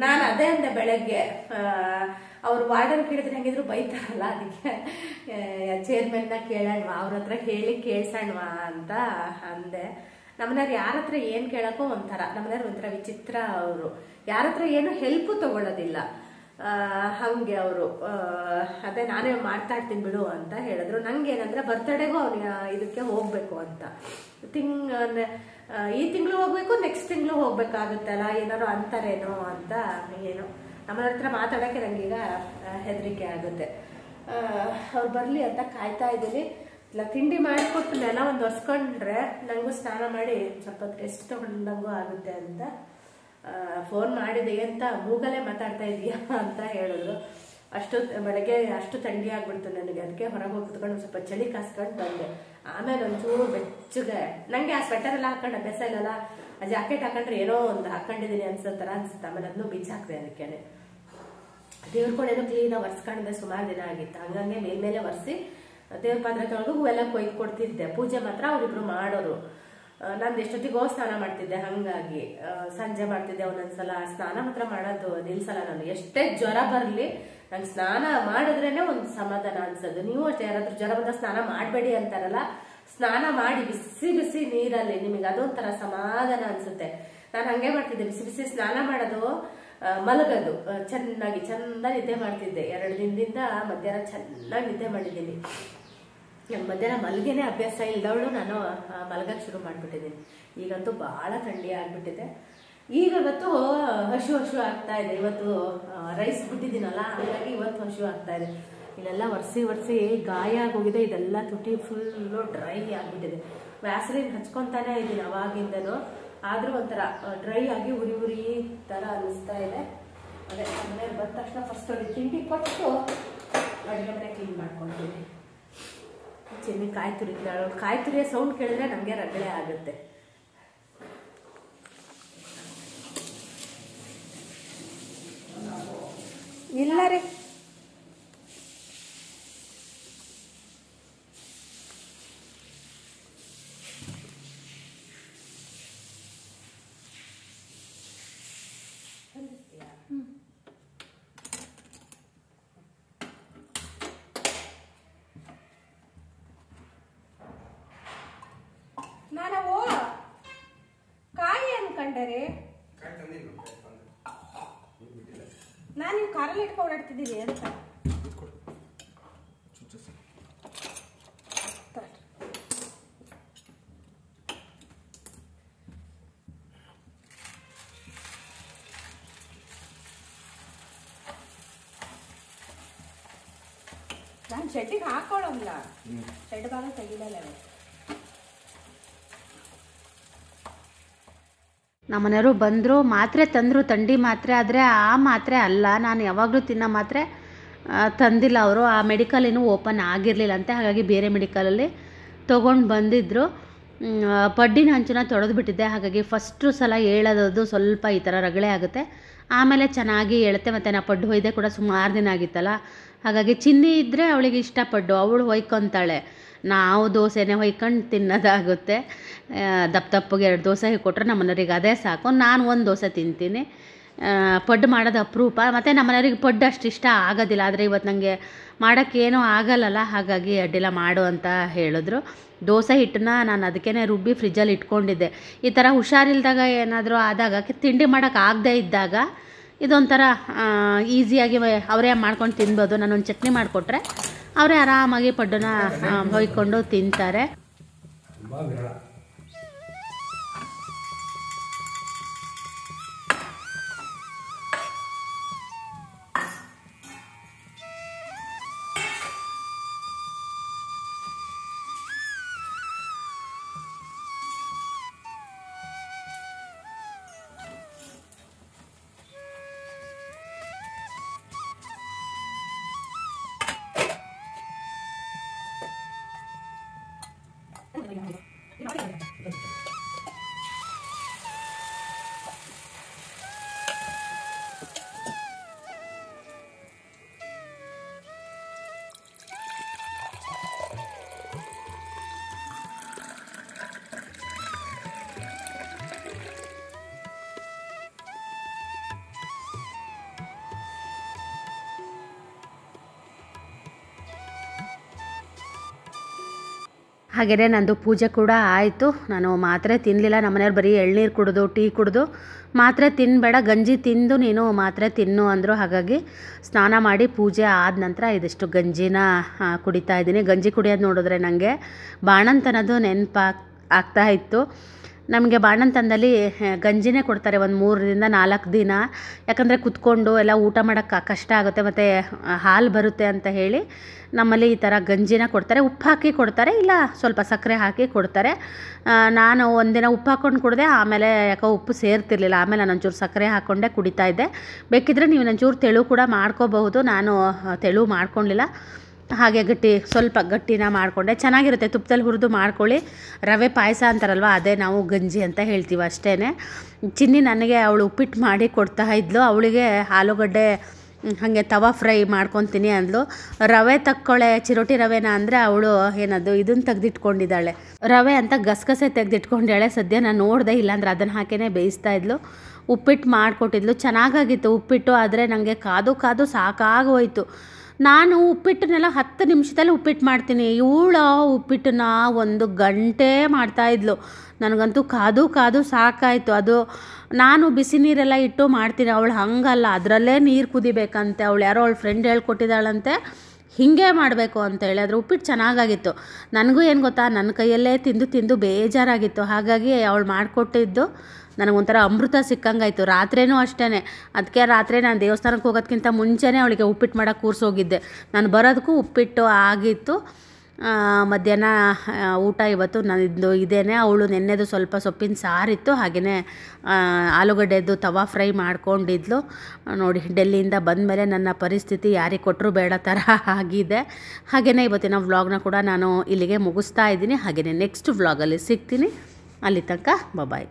ನಾನು ಅದೇ ಅಂದೆ ಬೆಳಗ್ಗೆ, ಅವ್ರು ವಾರ್ಡನ್ ಕೇಳಿದ್ರೆ ಹೆಂಗಿದ್ರು ಬೈತಾರಲ್ಲ, ಅದಕ್ಕೆ ಚೇರ್ಮನ್ನ ಕೇಳೋಣವಾ, ಅವ್ರ ಹತ್ರ ಹೇಳಿ ಕೇಳ್ಸೋಣವಾ ಅಂತ ಅಂದೆ. ನಮ್ಮನೆಯವ್ರು ಯಾರ ಹತ್ರ ಏನ್ ಕೇಳಕ್ಕೋ ಒಂಥರ, ನಮ್ಮನೆಯವ್ರು ಒಂಥರ ವಿಚಿತ್ರ. ಅವರು ಯಾರ ಹತ್ರ ಏನು ಹೆಲ್ಪ್ ತಗೊಳ್ಳೋದಿಲ್ಲ. ಹಂಗೆ ಅವರು. ಅದೇ ನಾನೇ ಮಾತಾಡ್ತೀನಿ ಬಿಡು ಅಂತ ಹೇಳಿದ್ರು. ನಂಗೆ ಏನಂದ್ರೆ ಬರ್ತಡೇಗೂ ಅವ್ನಿಗೆ ಇದಕ್ಕೆ ಹೋಗ್ಬೇಕು ಅಂತ. ಈ ತಿಂಗಳು ಹೋಗ್ಬೇಕು, ನೆಕ್ಸ್ಟ್ ತಿಂಗಳು ಹೋಗ್ಬೇಕಾಗುತ್ತಲ್ಲ, ಏನಾದ್ರು ಅಂತಾರೇನೋ ಅಂತ. ಏನು ನಮ್ಮನ ಹತ್ರ ಮಾತಾಡೋಕ್ಕೆ ನಂಗೀಗ ಹೆದರಿಕೆ ಆಗುತ್ತೆ. ಅವ್ರು ಬರಲಿ ಅಂತ ಕಾಯ್ತಾ ಇದ್ದೀನಿ. ಇಲ್ಲ ತಿಂಡಿ ಮಾಡಿಕೊಟ್ಟು ನೆಲ ಒಂದು ಒರೆಸ್ಕೊಂಡ್ರೆ ನನಗೂ ಸ್ನಾನ ಮಾಡಿ ಸ್ವಲ್ಪ ರೆಸ್ಟ್ ತಗೊಂಡಂಗೂ ಆಗುತ್ತೆ ಅಂತ ಫೋನ್ ಮಾಡಿದೆ. ಅಂತ ಮೂಗಲ್ಲೇ ಮಾತಾಡ್ತಾ ಇದೀಯಾ ಅಂತ ಹೇಳಿದ್ರು. ಬೆಳಗ್ಗೆ ಅಷ್ಟು ಥಂಡಿ ಆಗ್ಬಿಡ್ತು ನನಗೆ. ಅದಕ್ಕೆ ಹೊರಗೆ ಹೋಗಿ ಕುತ್ಕೊಂಡು ಸ್ವಲ್ಪ ಚಳಿ ಕಾಸ್ಕೊಂಡು ಬಂದೆ. ಆಮೇಲೆ ಒಂಚೂರು ಬೆಚ್ಚಗೆ ನನಗೆ ಆ ಸ್ವೆಟರ್ ಎಲ್ಲ ಹಾಕೊಂಡು ಅಭ್ಯಾಸ ಇಲ್ಲಲ್ಲ, ಆ ಜಾಕೆಟ್ ಹಾಕೊಂಡ್ರೆ ಏನೋ ಒಂದು ಹಾಕೊಂಡಿದ್ದೀನಿ ಅನ್ಸೋ ಥರ ಅನ್ಸುತ್ತೆ. ಆಮೇಲೆ ಅದನ್ನು ಬಿಚ್ಚಾಕ್ದೆ. ಅದಕ್ಕೇನೆ ದೇವ್ರ ಕೊಡೇನೋ ಕ್ಲೀನಾಗಿ ಒರೆಸ್ಕೊಂಡೆ. ಸುಮಾರು ದಿನ ಆಗಿತ್ತು. ಹಂಗಂಗೆ ಮೇಲ್ಮೇಲೆ ಒರೆಸಿ ದೇವ್ರ ಪಾತ್ರೆ ತೊಳೆದು ಹೂವೆಲ್ಲ ಕೊಯ್ದು ಕೊಡ್ತಿದ್ದೆ. ಪೂಜೆ ಮಾತ್ರ ಅವರಿಬ್ರು ಮಾಡೋರು. ನಾನು ಎಷ್ಟೊತ್ತಿಗೆ ಸ್ನಾನ ಮಾಡ್ತಿದ್ದೆ. ಹಂಗಾಗಿ ಸಂಜೆ ಮಾಡ್ತಿದ್ದೆ. ಒಂದೊಂದ್ಸಲ ಸ್ನಾನ ಮಾತ್ರ ಮಾಡೋದು ನಿಲ್ಸಲ್ಲ ನಾನು. ಎಷ್ಟೇ ಜ್ವರ ಬರಲಿ ನಂಗೆ ಸ್ನಾನ ಮಾಡಿದ್ರೇನೆ ಒಂದು ಸಮಾಧಾನ ಅನ್ಸೋದು. ನೀವು ಅಷ್ಟೇ, ಯಾರಾದ್ರೂ ಜ್ವರ ಬಂದ ಸ್ನಾನ ಮಾಡಬೇಡಿ ಅಂತಾರಲ್ಲ, ಸ್ನಾನ ಮಾಡಿ ಬಿಸಿ ಬಿಸಿ ನೀರಲ್ಲಿ ನಿಮಗೆ ಅದೊಂಥರ ಸಮಾಧಾನ ಅನ್ಸುತ್ತೆ. ನಾನು ಹಂಗೆ ಮಾಡ್ತಿದ್ದೆ. ಬಿಸಿ ಬಿಸಿ ಸ್ನಾನ ಮಾಡೋದು, ಮಲಗೋದು, ಚೆನ್ನಾಗಿ ಚಂದ ನಿದ್ದೆ ಮಾಡ್ತಿದ್ದೆ. 2 ದಿನದಿಂದ ಮಧ್ಯಾಹ್ನ ಚೆನ್ನಾಗಿ ನಿದ್ದೆ ಮಾಡಿದ್ದೀನಿ. ಮಧ್ಯಾಹ್ನ ಮಲ್ಗೆನೇ ಅಭ್ಯಾಸ ಇಲ್ದವಳು ನಾನು ಮಲಗಕ್ಕೆ ಶುರು ಮಾಡಿಬಿಟ್ಟಿದ್ದೀನಿ. ಈಗಂತೂ ಭಾಳ ಥಂಡಿ ಆಗಿಬಿಟ್ಟಿದೆ. ಇವತ್ತು ಹಶು ಆಗ್ತಾ ಇದೆ. ಇವತ್ತು ರೈಸ್ ಬಿಟ್ಟಿದ್ದೀನಲ್ಲ, ಹಾಗಾಗಿ ಇವತ್ತು ಹಶು ಆಗ್ತಾ ಇದೆ. ಇಲ್ಲೆಲ್ಲ ಒರೆಸಿ ಗಾಯ ಆಗೋಗಿದೆ. ಇದೆಲ್ಲ ತುಟಿ ಫುಲ್ಲು ಡ್ರೈ ಆಗಿಬಿಟ್ಟಿದೆ. ವ್ಯಾಸಲಿನ್ ಹಚ್ಕೊತಾನೆ ಇದ್ದೀನಿ ಅವಾಗಿಂದನು. ಆದರೂ ಒಂಥರ ಡ್ರೈ ಆಗಿ ಉರಿ ಥರ ಅನ್ನಿಸ್ತಾ ಇದೆ. ಅದೇ ಮನೇಲಿ ಬಂದ ತಕ್ಷಣ ಫಸ್ಟ್ ಅವ್ರಿಗೆ ತಿಂಡಿ ಕೊಟ್ಟು ಅಡುಗೆ ಮನೆ ಕ್ಲೀನ್ ಮಾಡ್ಕೊಳ್ತೀನಿ. ಚಿನ್ನಿ ಕಾಯಿ ತುರಿತಾಳೆ. ಕಾಯಿ ತುರಿಯೋ ಸೌಂಡ್ ಕೇಳಿದ್ರೆ ನನಗೆ ರಗಳೆ ಆಗುತ್ತೆ. ಇಲ್ಲ ರೀ, ನಾನು ಕಾಯಿ ಅನ್ಕೊಂಡೆ ರೀ. ನಾನು ನೀವು ಕಾರಲ್ಲಿ ಇಟ್ಕೊಂಡು ಓಡಾಡ್ತಿದ್ದೀರಿ ಅಂತ. ನಾನು ಶೆಡ್ಡಿಗೆ ಹಾಕೊಳ್ಳೋಲ್ಲ, ಶೆಡ್ ಭಾಗ ತೆಗಿಲಲ್ಲ. ನಮ್ಮನೆಯವರು ಬಂದರು, ಮಾತ್ರೆ ತಂದರು, ಥಂಡಿ ಮಾತ್ರೆ. ಆದರೆ ಆ ಮಾತ್ರೆ ಅಲ್ಲ, ನಾನು ಯಾವಾಗಲೂ ತಿನ್ನೋ ಮಾತ್ರೆ ತಂದಿಲ್ಲ ಅವರು. ಆ ಮೆಡಿಕಲ್ ಇನ್ನೂ ಓಪನ್ ಆಗಿರಲಿಲ್ಲ ಅಂತೆ, ಹಾಗಾಗಿ ಬೇರೆ ಮೆಡಿಕಲಲ್ಲಿ ತೊಗೊಂಡು ಬಂದಿದ್ದರು. ಪಡ್ಡಿನ ಹಂಚನ್ನ ತೊಳೆದ್ಬಿಟ್ಟಿದ್ದೆ. ಹಾಗಾಗಿ ಫಸ್ಟು ಸಲ ಹೇಳೋದು ಸ್ವಲ್ಪ ಈ ಥರ ರಗಳೆ ಆಗುತ್ತೆ. ಆಮೇಲೆ ಚೆನ್ನಾಗಿ ಹೇಳುತ್ತೆ. ಮತ್ತು ನಾ ಪಡ್ಡು ಹೊಯ್ದೆ ಕೂಡ ಸುಮಾರು ದಿನ ಆಗಿತ್ತಲ್ಲ, ಹಾಗಾಗಿ ಚಿನ್ನಿ ಇದ್ದರೆ ಅವಳಿಗೆ ಇಷ್ಟಪಡ್ಡು ಅವಳು ಹೊಯ್ಕೊತಾಳೆ. ನಾವು ದೋಸೆನೇ ಹೊಯ್ಕೊಂಡು ತಿನ್ನೋದಾಗುತ್ತೆ. ದಪ್ಪಗೆ 2 ದೋಸೆ ಕೊಟ್ಟರೆ ನಮ್ಮನೆಯವ್ರಿಗೆ ಅದೇ ಸಾಕು. ನಾನು 1 ದೋಸೆ ತಿಂತೀನಿ. ಪಡ್ಡು ಮಾಡೋದು ಅಪರೂಪ. ಮತ್ತು ನಮ್ಮನೆಯವ್ರಿಗೆ ಪಡ್ಡು ಅಷ್ಟು ಇಷ್ಟ ಆಗೋದಿಲ್ಲ. ಆದರೆ ಇವತ್ತು ನನಗೆ ಮಾಡೋಕ್ಕೇನೂ ಆಗಲ್ಲಲ್ಲ, ಹಾಗಾಗಿ ಅಡ್ಡಿಲ್ಲ ಮಾಡು ಅಂತ ಹೇಳಿದ್ರು. ದೋಸೆ ಹಿಟ್ಟನ್ನ ನಾನು ಅದಕ್ಕೇ ರುಬ್ಬಿ ಫ್ರಿಜ್ಜಲ್ಲಿ ಇಟ್ಕೊಂಡಿದ್ದೆ. ಈ ಥರ ಹುಷಾರಿಲ್ದಾಗ ಏನಾದರೂ ಆದಾಗ ತಿಂಡಿ ಮಾಡೋಕ್ಕಾಗದೇ ಇದ್ದಾಗ ಇದೊಂಥರ ಈಸಿಯಾಗಿ ಅವರೇ ಮಾಡ್ಕೊಂಡು ತಿನ್ಬೋದು. ನಾನೊಂದು ಚಟ್ನಿ ಮಾಡಿಕೊಟ್ರೆ ಅವರೇ ಆರಾಮಾಗಿ ಪಡ್ಡನ್ನ ಹೊಯ್ಕೊಂಡು ತಿಂತಾರೆ. ಹಾಗೆಯೇ ನಂದು ಪೂಜೆ ಕೂಡ ಆಯಿತು. ನಾನು ಮಾತ್ರೆ ತಿನ್ನಲಿಲ್ಲ. ನಮ್ಮನೆಯವ್ರು ಬರೀ ಎಳ್ನೀರು ಕುಡಿದು ಟೀ ಕುಡಿದು ಮಾತ್ರೆ ತಿನ್ನಬೇಡ, ಗಂಜಿ ತಿಂದು ನೀನು ಮಾತ್ರೆ ತಿನ್ನು ಅಂದರು. ಹಾಗಾಗಿ ಸ್ನಾನ ಮಾಡಿ ಪೂಜೆ ಆದ ನಂತರ ಇದಿಷ್ಟು ಗಂಜಿನ ಕುಡಿತಾ ಇದ್ದೀನಿ. ಗಂಜಿ ಕುಡಿಯೋದು ನೋಡಿದ್ರೆ ನನಗೆ ಬಾಣಂತನದು ಆಗ್ತಾ ಇತ್ತು. ನಮಗೆ ಬಾಣಂತನದಲ್ಲಿ ಗಂಜಿನೇ ಕೊಡ್ತಾರೆ ಒಂದು 3ರಿಂದ 4 ದಿನ. ಯಾಕಂದರೆ ಕುತ್ಕೊಂಡು ಎಲ್ಲ ಊಟ ಮಾಡೋಕ್ಕೆ ಕಷ್ಟ ಆಗುತ್ತೆ, ಮತ್ತು ಹಾಲು ಬರುತ್ತೆ ಅಂತ ಹೇಳಿ ನಮ್ಮಲ್ಲಿ ಈ ಥರ ಗಂಜಿನ ಕೊಡ್ತಾರೆ. ಉಪ್ಪು ಹಾಕಿ ಕೊಡ್ತಾರೆ, ಇಲ್ಲ ಸ್ವಲ್ಪ ಸಕ್ಕರೆ ಹಾಕಿ ಕೊಡ್ತಾರೆ. ನಾನು ಒಂದಿನ ಉಪ್ಪು ಹಾಕ್ಕೊಂಡು ಕುಡಿದೆ, ಆಮೇಲೆ ಯಾಕೋ ಉಪ್ಪು ಸೇರ್ತಿರ್ಲಿಲ್ಲ. ಆಮೇಲೆ ನಾನು ಒಂಚೂರು ಸಕ್ಕರೆ ಹಾಕ್ಕೊಂಡೆ ಕುಡಿತಾ ಇದ್ದೆ. ಬೇಕಿದ್ದರೆ ನೀವು ಒಂಚೂರು ತೆಳು ಕೂಡ ಮಾಡ್ಕೋಬಹುದು. ನಾನು ತೆಳು ಮಾಡ್ಕೊಳ್ಳಿಲ್ಲ, ಹಾಗೆ ಸ್ವಲ್ಪ ಗಟ್ಟಿನ ಮಾಡಿಕೊಂಡೆ. ಚೆನ್ನಾಗಿರುತ್ತೆ. ತುಪ್ಪದಲ್ಲಿ ಹುರಿದು ಮಾಡ್ಕೊಳ್ಳಿ. ರವೆ ಪಾಯಸ ಅಂತಾರಲ್ವ, ಅದೇ ನಾವು ಗಂಜಿ ಅಂತ ಹೇಳ್ತೀವಿ ಅಷ್ಟೇ. ಚಿನ್ನಿ ನನಗೆ ಅವಳು ಉಪ್ಪಿಟ್ಟು ಮಾಡಿ ಕೊಡ್ತಾ ಇದ್ಲು. ಅವಳಿಗೆ ಆಲೂಗಡ್ಡೆ ಹಾಗೆ ತವಾ ಫ್ರೈ ಮಾಡ್ಕೊತೀನಿ ಅಂದ್ಲು. ರವೆ ತಕ್ಕೊಳ್ಳೆ, ಚಿರೋಟಿ ರವೆನ ಅಂದರೆ ಅವಳು ಏನದು ಇದನ್ನು ತೆಗೆದಿಟ್ಕೊಂಡಿದ್ದಾಳೆ, ರವೆ ಅಂತ ಗಸಗಸೆ ತೆಗೆದಿಟ್ಕೊಂಡಾಳೆ. ಸದ್ಯ ನಾನು ನೋಡಿದೆ, ಇಲ್ಲಾಂದ್ರೆ ಅದನ್ನು ಹಾಕಿನೇ ಬೇಯಿಸ್ತಾ ಇದ್ಲು. ಉಪ್ಪಿಟ್ಟು ಮಾಡಿಕೊಟ್ಟಿದ್ಲು, ಚೆನ್ನಾಗಾಗಿತ್ತು ಉಪ್ಪಿಟ್ಟು. ಆದರೆ ನನಗೆ ಕಾದು ಸಾಕಾಗೋಯ್ತು. ನಾನು ಉಪ್ಪಿಟ್ಟನ್ನೆಲ್ಲ 10 ನಿಮಿಷದಲ್ಲಿ ಉಪ್ಪಿಟ್ಟು ಮಾಡ್ತೀನಿ. ಇವಳು ಉಪ್ಪಿಟ್ಟನ್ನ 1 ಗಂಟೆ ಮಾಡ್ತಾಯಿದ್ಲು. ನನಗಂತೂ ಕಾದು ಸಾಕಾಯಿತು. ಅದು ನಾನು ಬಿಸಿ ನೀರೆಲ್ಲ ಇಟ್ಟು ಮಾಡ್ತೀನಿ, ಅವಳು ಹಂಗಲ್ಲ, ಅದರಲ್ಲೇ ನೀರು ಕುದಿಬೇಕಂತೆ. ಅವಳು ಯಾರೋ ಅವಳ ಫ್ರೆಂಡ್ ಹೇಳ್ಕೊಟ್ಟಿದ್ದಾಳಂತೆ ಹೀಗೆ ಮಾಡಬೇಕು ಅಂತೇಳಿ. ಅದ್ರ ಉಪ್ಪಿಟ್ಟು ಚೆನ್ನಾಗಾಗಿತ್ತು. ನನಗೂ ಏನು ಗೊತ್ತಾ, ನನ್ನ ಕೈಯಲ್ಲೇ ತಿಂದು ಬೇಜಾರಾಗಿತ್ತು. ಹಾಗಾಗಿ ಅವಳು ಮಾಡಿಕೊಟ್ಟಿದ್ದು ನನಗೊಂಥರ ಅಮೃತ ಸಿಕ್ಕಂಗಾಯಿತು. ರಾತ್ರಿನೂ ಅಷ್ಟೇ. ಅದಕ್ಕೆ ರಾತ್ರಿ ನಾನು ದೇವಸ್ಥಾನಕ್ಕೆ ಹೋಗೋದಕ್ಕಿಂತ ಮುಂಚೆನೇ ಅವಳಿಗೆ ಉಪ್ಪಿಟ್ಟು ಮಾಡೋಕ್ಕೆ ಕೂರಿಸೋಗಿದ್ದೆ. ನಾನು ಬರೋದಕ್ಕೂ ಉಪ್ಪಿಟ್ಟು ಆಗಿತ್ತು. ಮಧ್ಯಾಹ್ನ ಊಟ ಇವತ್ತು ನನ್ನದು ಇದೇನೆ. ಅವಳು ನೆನ್ನೆದು ಸ್ವಲ್ಪ ಸೊಪ್ಪಿನ ಸಾರಿತ್ತು, ಹಾಗೆಯೇ ಆಲೂಗಡ್ಡೆದು ತವಾ ಫ್ರೈ ಮಾಡ್ಕೊಂಡಿದ್ಲು. ನೋಡಿ, ಡೆಲ್ಲಿಯಿಂದ ಬಂದಮೇಲೆ ನನ್ನ ಪರಿಸ್ಥಿತಿ ಯಾರಿಗೆ ಕೊಟ್ಟರು ಬೇಡ ಥರ ಆಗಿದೆ. ಹಾಗೆಯೇ ಇವತ್ತಿನ ವ್ಲಾಗ್ನ ಕೂಡ ನಾನು ಇಲ್ಲಿಗೆ ಮುಗಿಸ್ತಾ ಇದ್ದೀನಿ. ಹಾಗೆಯೇ ನೆಕ್ಸ್ಟ್ ವ್ಲಾಗಲ್ಲಿ ಸಿಗ್ತೀನಿ. ಅಲ್ಲಿ ತನಕ ಬಾಯ್.